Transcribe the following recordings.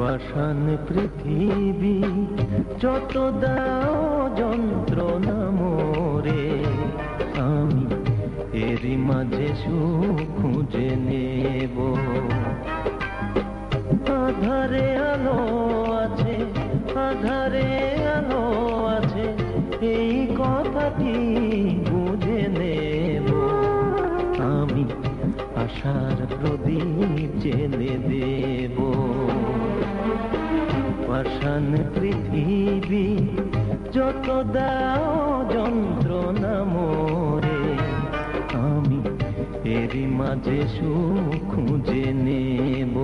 পাষাণ পৃথিবী যত দাও যন্ত্রণা মোরে, আমি এরই মাঝে সুখ খুঁজে নেব। আধারে আলো আছে, আধারে আলো আছে, এই কথাটি বুঝে নেব। আমি আশার প্রদীপ জেলে দেব। পাষাণ পৃথিবী যত দাও যন্ত্রণা মোরে, আমি এরই মাঝে সুখ খুঁজে নেব।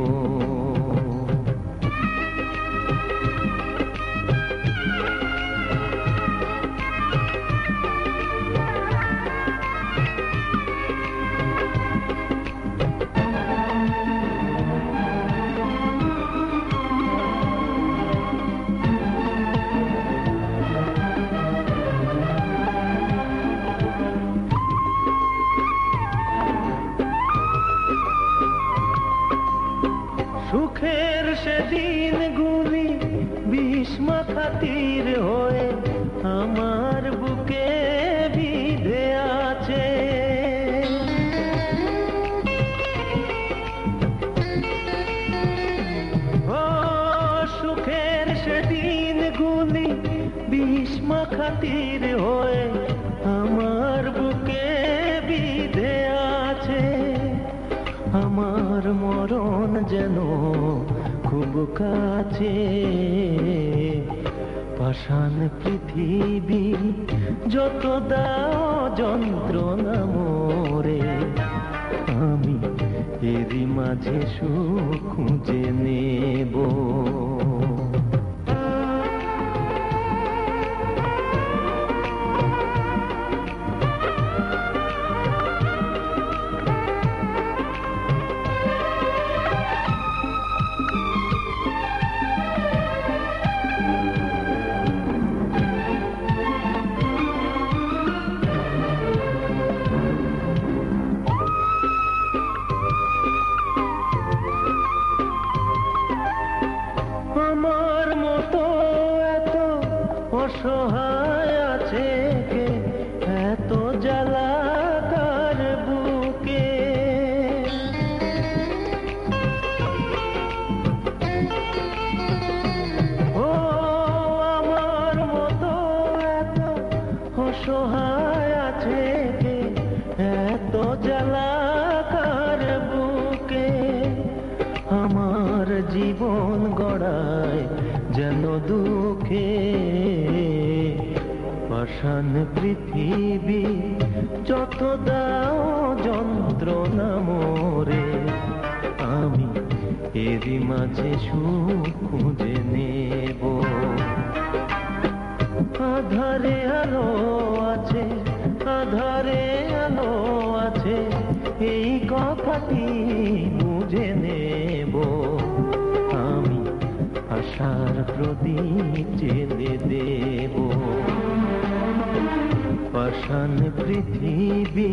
সুখের সেদিন গুলি বিষ মাখা তীর হয়ে আমার বুকে বিঁধে আছে। ও সুখের সেদিন গুলি বিষ মাখা তীর হয়ে আমার বুকে বিঁধে আছে। আমার মরণ যেন খুব কাছে। পাষাণ পৃথিবী যত দাও যন্ত্রণা মোরে, আমি এরই মাঝে সুখ খুঁজে নেব। আমার মতো এত অসহায় আছে কে, এত জ্বালা কার বুকে। ও আমার মতো এত অসহায় আছে কে, এত জ্বালা কার বুকে। আমার জীবন গড়ায় যেন দুঃখে। পাষাণ পৃথিবী যত দাও যন্ত্রণা মোরে, আমি এরই মাঝে সুখ খুঁজে নেব। আধারে আলো আছে, আধারে আলো আছে, এই কথাটি বুঝে নেব। আমি আশার প্রদীপ জেলে দেব। পাষাণ পৃথিবী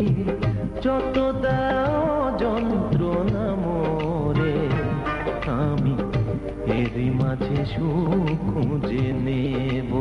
যত দাও যন্ত্রণা মোরে, আমি এরই মাঝে সুখ খুঁজে নেব।